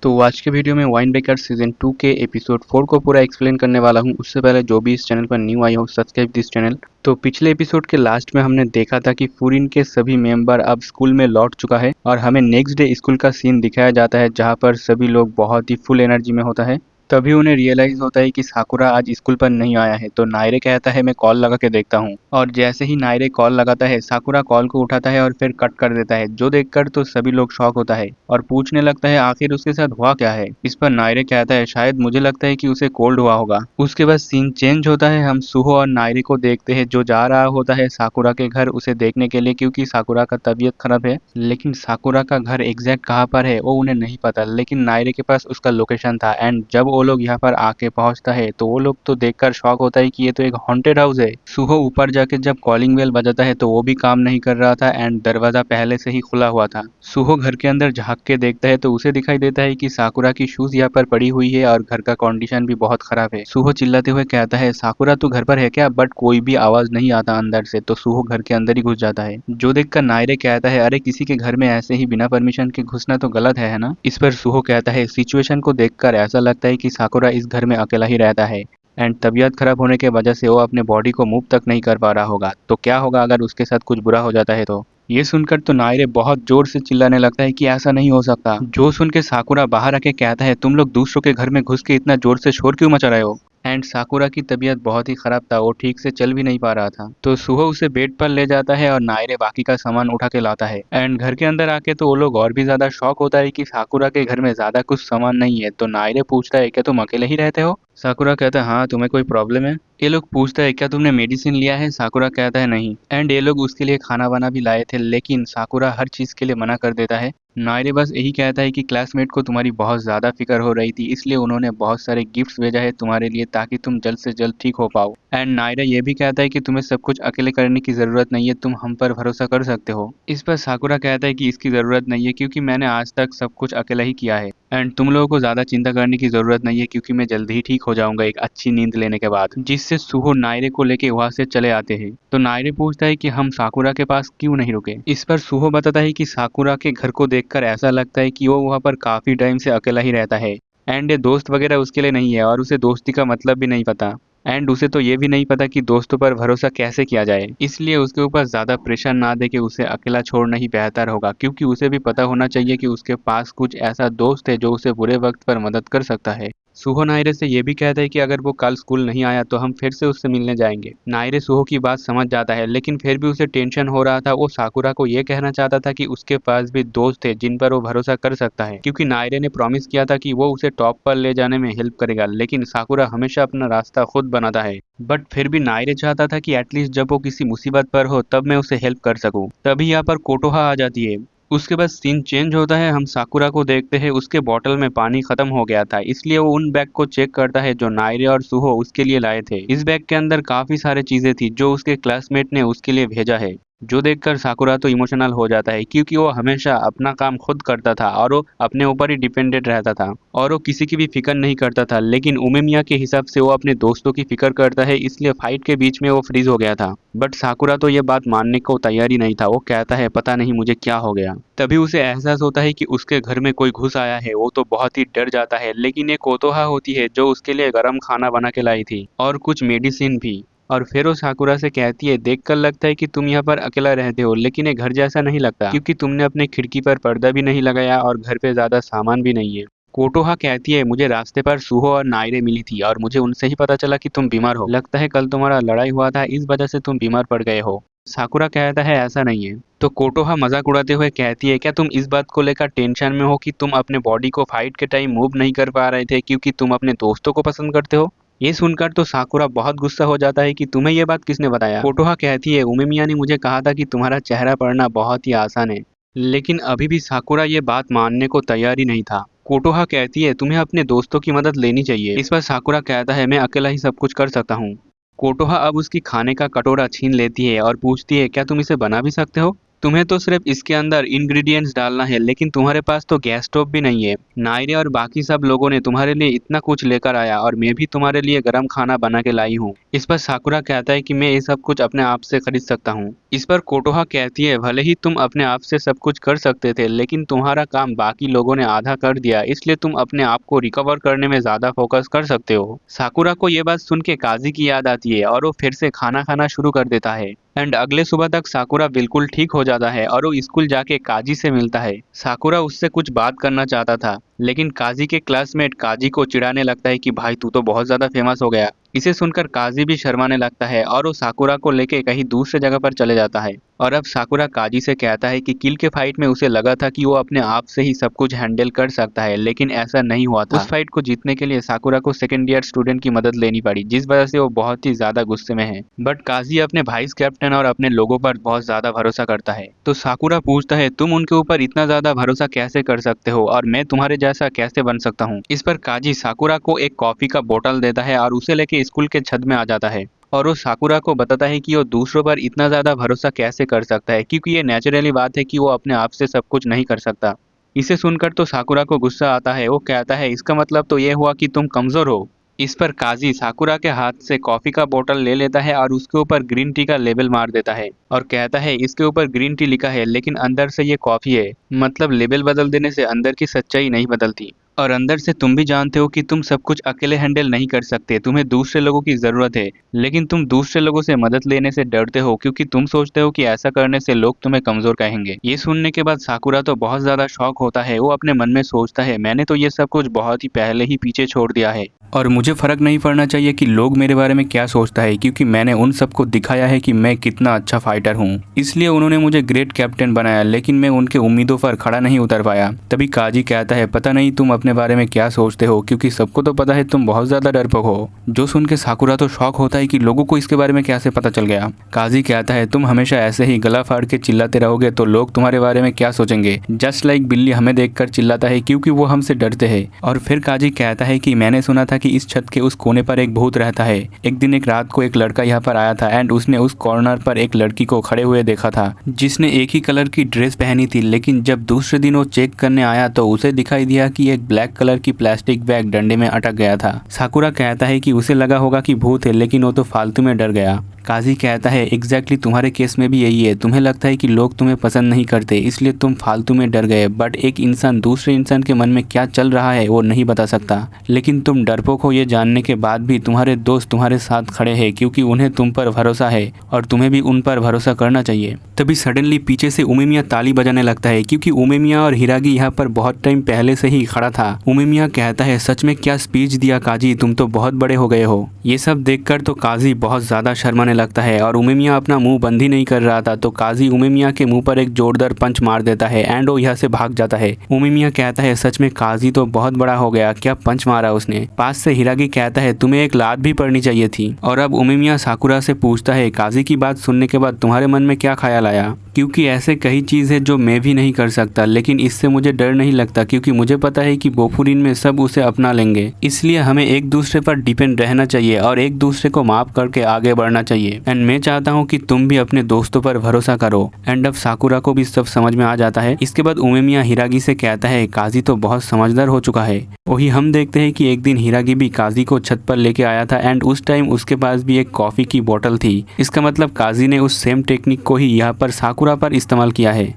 तो आज के वीडियो में वाइन ब्रेकर सीजन 2 के एपिसोड 4 को पूरा एक्सप्लेन करने वाला हूं। उससे पहले जो भी इस चैनल पर न्यू आए हो सब्सक्राइब दिस चैनल। तो पिछले एपिसोड के लास्ट में हमने देखा था कि फूरिन के सभी मेंबर अब स्कूल में लौट चुका है और हमें नेक्स्ट डे स्कूल का सीन दिखाया जाता है जहां पर सभी लोग बहुत ही फुल एनर्जी में होता है। तभी उन्हें रियलाइज होता है कि साकुरा आज स्कूल पर नहीं आया है। तो नायरे कहता है मैं कॉल लगा के देखता हूँ, और जैसे ही नायरे कॉल लगाता है साकुरा कॉल को उठाता है और फिर कट कर देता है, जो देखकर तो सभी लोग शॉक होता है और पूछने लगता है आखिर उसके साथ हुआ क्या है। इस पर नायरे कहता है शायद मुझे लगता है कि उसे कोल्ड हुआ होगा। उसके बाद सीन चेंज होता है, हम सुहो और नायरे को देखते हैं जो जा रहा होता है साकुरा के घर उसे देखने के लिए, क्योंकि साकुरा का तबीयत खराब है। लेकिन साकुरा का घर एग्जैक्ट कहाँ पर है वो उन्हें नहीं पता, लेकिन नायरे के पास उसका लोकेशन था। एंड जब वो लोग यहाँ पर आके पहुंचता है तो वो लोग तो देखकर शॉक होता है कि ये तो एक हॉन्टेड हाउस है। सुहो ऊपर जाके जब कॉलिंग बेल बजाता है तो वो भी काम नहीं कर रहा था एंड दरवाजा पहले से ही खुला हुआ था। सुहो घर के अंदर झांक के देखता है तो उसे दिखाई देता है कि साकुरा की शूज यहाँ पर पड़ी हुई है और घर का कंडीशन भी बहुत खराब है। सुहो चिल्लाते हुए कहता है साकुरा तू घर पर है क्या, बट कोई भी आवाज नहीं आता अंदर से। तो सुहो घर के अंदर ही घुस जाता है, जो देखकर नायरे कहता है अरे किसी के घर में ऐसे ही बिना परमिशन के घुसना तो गलत है ना। इस पर सुहो कहता है सिचुएशन को देखकर ऐसा लगता है कि साकुरा इस घर में अकेला ही रहता है एंड तबीयत खराब होने के वजह से वो अपने बॉडी को मूव तक नहीं कर पा रहा होगा। तो क्या होगा अगर उसके साथ कुछ बुरा हो जाता है तो। ये सुनकर तो नायरे बहुत जोर से चिल्लाने लगता है कि ऐसा नहीं हो सकता, जो सुन के साकुरा बाहर आके कहता है तुम लोग दूसरों के घर में घुस के इतना जोर से शोर क्यों मचा रहे हो। एंड साकुरा की तबीयत बहुत ही खराब था, वो ठीक से चल भी नहीं पा रहा था। तो सुहो उसे बेड पर ले जाता है और नायरे बाकी का सामान उठा के लाता है। एंड घर के अंदर आके तो वो लोग और भी ज्यादा शॉक होता है कि साकुरा के घर में ज्यादा कुछ सामान नहीं है। तो नायरे पूछता है क्या तुम अकेले ही रहते हो। साकुरा कहता है हाँ, तुम्हें कोई प्रॉब्लम है। ये लोग पूछता है क्या तुमने मेडिसिन लिया है। साकुरा कहता है नहीं। एंड ये लोग उसके लिए खाना वाना भी लाए थे, लेकिन साकुरा हर चीज के लिए मना कर देता है। नायरे बस यही कहता है कि क्लासमेट को तुम्हारी बहुत ज्यादा फिक्र हो रही थी, इसलिए उन्होंने बहुत सारे गिफ्ट्स भेजा है तुम्हारे लिए ताकि तुम जल्द से जल्द ठीक हो पाओ। एंड नायरा ये भी कहता है कि तुम्हें सब कुछ अकेले करने की जरूरत नहीं है, तुम हम पर भरोसा कर सकते हो। इस पर साकुरा कहता है कि इसकी जरूरत नहीं है क्योंकि मैंने आज तक सब कुछ अकेला ही किया है एंड तुम लोगों को ज्यादा चिंता करने की जरूरत नहीं है क्योंकि मैं जल्द ही ठीक हो जाऊंगा एक अच्छी नींद लेने के बाद। जिससे सुहो नायरे को लेके वहां से चले आते हैं। तो नायरे पूछता है कि हम साकुरा के पास क्यों नहीं रुके। इस पर सुहो बताता है कि साकुरा के घर को देखकर ऐसा लगता है कि वो वहां पर काफी टाइम से अकेला ही रहता है एंड ये दोस्त वगैरह उसके लिए नहीं है और उसे दोस्ती का मतलब भी नहीं पता। एंड उसे तो ये भी नहीं पता कि दोस्तों पर भरोसा कैसे किया जाए, इसलिए उसके ऊपर ज्यादा प्रेशर ना दे के उसे अकेला छोड़ना ही बेहतर होगा, क्योंकि उसे भी पता होना चाहिए कि उसके पास कुछ ऐसा दोस्त है जो उसे बुरे वक्त पर मदद कर सकता है। सुहो नायरे से ये भी कहता है कि अगर वो कल स्कूल नहीं आया तो हम फिर से उससे मिलने जाएंगे। नायरे सुहो की बात समझ जाता है, लेकिन फिर भी उसे टेंशन हो रहा था। वो साकुरा को ये कहना चाहता था कि उसके पास भी दोस्त थे जिन पर वो भरोसा कर सकता है, क्योंकि नायरे ने प्रॉमिस किया था कि वो उसे टॉप पर ले जाने में हेल्प करेगा। लेकिन साकुरा हमेशा अपना रास्ता खुद बनाता है, बट फिर भी नायरे चाहता था कि एटलीस्ट जब वो किसी मुसीबत पर हो तब मैं उसे हेल्प कर सकूं। तभी यहाँ पर कोटोहा आ जाती है। उसके बाद सीन चेंज होता है, हम साकुरा को देखते हैं उसके बॉटल में पानी खत्म हो गया था, इसलिए वो उन बैग को चेक करता है जो नायरे और सुहो उसके लिए लाए थे। इस बैग के अंदर काफी सारे चीजें थी जो उसके क्लासमेट ने उसके लिए भेजा है, जो देखकर साकुरा तो इमोशनल हो जाता है क्योंकि वो हमेशा अपना काम खुद करता था और वो अपने ऊपर ही डिपेंडेंट रहता था और वो किसी की भी फिक्र नहीं करता था। लेकिन उमेमिया के हिसाब से वो अपने दोस्तों की फिक्र करता है, इसलिए फाइट के बीच में वो फ्रीज हो गया था। बट साकुरा तो ये बात मानने को तैयार ही नहीं था। वो कहता है पता नहीं मुझे क्या हो गया। तभी उसे एहसास होता है कि उसके घर में कोई घुस आया है। वो तो बहुत ही डर जाता है, लेकिन एक कोतोहा होती है जो उसके लिए गर्म खाना बना के लाई थी और कुछ मेडिसिन भी। और फिर वो साकुरा से कहती है देखकर लगता है कि तुम यहाँ पर अकेला रहते हो, लेकिन ये घर जैसा नहीं लगता क्योंकि तुमने अपने खिड़की पर पर्दा भी नहीं लगाया और घर पे ज्यादा सामान भी नहीं है। कोटोहा कहती है मुझे रास्ते पर सुहो और नायरे मिली थी और मुझे उनसे ही पता चला कि तुम बीमार हो, लगता है कल तुम्हारा लड़ाई हुआ था इस वजह से तुम बीमार पड़ गए हो। साकुरा कहता है ऐसा नहीं है। तो कोटोहा मजाक उड़ाते हुए कहती है क्या तुम इस बात को लेकर टेंशन में हो कि तुम अपने बॉडी को फाइट के टाइम मूव नहीं कर पा रहे थे क्योंकि तुम अपने दोस्तों को पसंद करते हो। ये सुनकर तो साकुरा बहुत गुस्सा हो जाता है कि तुम्हें ये बात किसने बताया। कोटोहा कहती है उमेमिया ने मुझे कहा था कि तुम्हारा चेहरा पढ़ना बहुत ही आसान है। लेकिन अभी भी साकुरा ये बात मानने को तैयार ही नहीं था। कोटोहा कहती है तुम्हें अपने दोस्तों की मदद लेनी चाहिए। इस पर साकुरा कहता है मैं अकेला ही सब कुछ कर सकता हूँ। कोटोहा अब उसकी खाने का कटोरा छीन लेती है और पूछती है क्या तुम इसे बना भी सकते हो। तुम्हें तो सिर्फ इसके अंदर इंग्रेडिएंट्स डालना है, लेकिन तुम्हारे पास तो गैस स्टोव भी नहीं है। नायरे और बाकी सब लोगों ने तुम्हारे लिए इतना कुछ लेकर आया और मैं भी तुम्हारे लिए गरम खाना बना के लाई हूँ। इस पर साकुरा कहता है कि मैं ये सब कुछ अपने आप से खरीद सकता हूँ। इस पर कोटोहा कहती है भले ही तुम अपने आप से सब कुछ कर सकते थे, लेकिन तुम्हारा काम बाकी लोगों ने आधा कर दिया, इसलिए तुम अपने आप को रिकवर करने में ज्यादा फोकस कर सकते हो। साकुरा को ये बात सुन के काजी की याद आती है और वो फिर से खाना खाना शुरू कर देता है। एंड अगले सुबह तक साकुरा बिल्कुल ठीक हो जाता है और वो स्कूल जाके काजी से मिलता है। साकुरा उससे कुछ बात करना चाहता था, लेकिन काजी के क्लासमेट काजी को चिढ़ाने लगता है कि भाई तू तो बहुत ज्यादा फेमस हो गया। इसे सुनकर काजी भी शर्माने लगता है और वो साकुरा को लेके कहीं दूसरे जगह पर चले जाता है। और अब साकुरा काजी से कहता है कि किल के फाइट में उसे लगा था कि वो अपने आप से ही सब कुछ हैंडल कर सकता है, लेकिन ऐसा नहीं हुआ था। उस फाइट को जीतने के लिए साकुरा को सेकेंड ईयर स्टूडेंट की मदद लेनी पड़ी, जिस वजह से वो बहुत ही ज्यादा गुस्से में है। बट काजी अपने वाइस कैप्टन और अपने लोगों पर बहुत ज्यादा भरोसा करता है। तो साकुरा पूछता है तुम उनके ऊपर इतना ज्यादा भरोसा कैसे कर सकते हो और मैं तुम्हारे जैसा कैसे बन सकता हूँ। इस पर काजी साकुरा को एक कॉफी का बोतल देता है और उसे लेके स्कूल के छत में आ जाता है। और वो साकुरा को बताता है कि वो दूसरों पर इतना ज्यादा भरोसा कैसे कर सकता है, क्योंकि ये नेचुरली बात है कि वो अपने आप से सब कुछ नहीं कर सकता। इसे सुनकर तो साकुरा को गुस्सा आता है। वो कहता है इसका मतलब तो ये हुआ कि तुम कमजोर हो। इस पर काजी साकुरा के हाथ से कॉफी का बोतल ले लेता है और उसके ऊपर ग्रीन टी का लेबल मार देता है और कहता है इसके ऊपर ग्रीन टी लिखा है, लेकिन अंदर से ये कॉफी है। मतलब लेबल बदल देने से अंदर की सच्चाई नहीं बदलती। और अंदर से तुम भी जानते हो कि तुम सब कुछ अकेले हैंडल नहीं कर सकते, तुम्हें दूसरे लोगों की जरूरत है। लेकिन तुम दूसरे लोगों से मदद लेने से डरते हो, क्योंकि तुम सोचते हो कि ऐसा करने से लोग तुम्हें कमजोर कहेंगे। ये सुनने के बाद साकुरा तो बहुत ज्यादा शॉक होता है। वो अपने मन में सोचता है मैंने तो ये सब कुछ बहुत ही पहले ही पीछे छोड़ दिया है और मुझे फर्क नहीं पड़ना चाहिए कि लोग मेरे बारे में क्या सोचता है, क्योंकि मैंने उन सबको दिखाया है कि मैं कितना अच्छा फाइटर हूँ। इसलिए उन्होंने मुझे ग्रेट कैप्टन बनाया, लेकिन मैं उनके उम्मीदों पर खड़ा नहीं उतर पाया। तभी काजी कहता है पता नहीं तुम अपने बारे में क्या सोचते हो, क्योंकि सबको तो पता है तुम बहुत ज्यादा डरपोक हो। जो सुन के साकुरा तो शॉक होता है कि लोगों को इसके बारे में कैसे पता चल गया। काजी कहता है तुम हमेशा ऐसे ही गला फाड़ के चिल्लाते रहोगे तो लोग तुम्हारे बारे में क्या सोचेंगे। जस्ट लाइक बिल्ली हमें देखकर चिल्लाता है क्योंकि वो हमसे डरते हैं। और फिर काजी कहता है कि मैंने सुना था कि इस छत के उस कोने पर एक भूत रहता है। एक दिन एक रात को एक लड़का यहाँ पर आया था एंड उसने उस कॉर्नर पर एक लड़की को खड़े हुए देखा था जिसने एक ही कलर की ड्रेस पहनी थी, लेकिन जब दूसरे दिन वो चेक करने आया तो उसे दिखाई दिया कि एक ब्लैक कलर की प्लास्टिक बैग डंडे में अटक गया था। साकुरा कहता है कि उसे लगा होगा कि भूत है, लेकिन वो तो फालतू में डर गया। काजी कहता है एग्जैक्टली तुम्हारे केस में भी यही है। तुम्हें लगता है कि लोग तुम्हें पसंद नहीं करते, इसलिए तुम फालतू में डर गए। बट एक इंसान दूसरे इंसान के मन में क्या चल रहा है वो नहीं बता सकता। लेकिन तुम डरपोक हो ये जानने के बाद भी तुम्हारे दोस्त तुम्हारे साथ खड़े हैं, क्योंकि उन्हें तुम पर भरोसा है और तुम्हें भी उन पर भरोसा करना चाहिए। तभी सडनली पीछे से उमेमिया ताली बजाने लगता है, क्योंकि उमेमिया और हिरागी यहाँ पर बहुत टाइम पहले से ही खड़ा था। उमेमिया कहता है सच में क्या स्पीच दिया काजी, तुम तो बहुत बड़े हो गए हो। ये सब देखकर तो काजी बहुत ज्यादा शर्माने लगता है और उमेमिया अपना मुंह बंद ही नहीं कर रहा था, तो काजी उमेमिया के मुंह पर एक जोरदार पंच मार देता है एंड वो यहाँ से भाग जाता है। उमेमिया कहता है सच में काजी तो बहुत बड़ा हो गया, क्या पंच मारा उसने। पास से हिरागी कहता है तुम्हें एक लात भी पड़नी चाहिए थी। और अब उमेमिया साकुरा से पूछता है काजी की बात सुनने के बाद तुम्हारे मन में क्या ख्याल आया, क्योंकि ऐसे कई चीज है जो मैं भी नहीं कर सकता, लेकिन इससे मुझे डर नहीं लगता, क्योंकि मुझे पता है कि बोफुरिन में सब उसे अपना लेंगे। इसलिए हमें एक दूसरे पर डिपेंड रहना चाहिए और एक दूसरे को माफ करके आगे बढ़ना चाहिए। एंड मैं चाहता हूँ कि तुम भी अपने दोस्तों पर भरोसा करो। एंड अब साकुरा को भी सब समझ में आ जाता है। इसके बाद उमेमिया हिरागी से कहता है काजी तो बहुत समझदार हो चुका है। वही हम देखते हैं कि एक दिन हिरागी भी काजी को छत पर लेके आया था एंड उस टाइम उसके पास भी एक कॉफी की बोतल थी। इसका मतलब काजी ने उस सेम टेक्निक को ही यहाँ पर साकुरा पर इस्तेमाल किया है।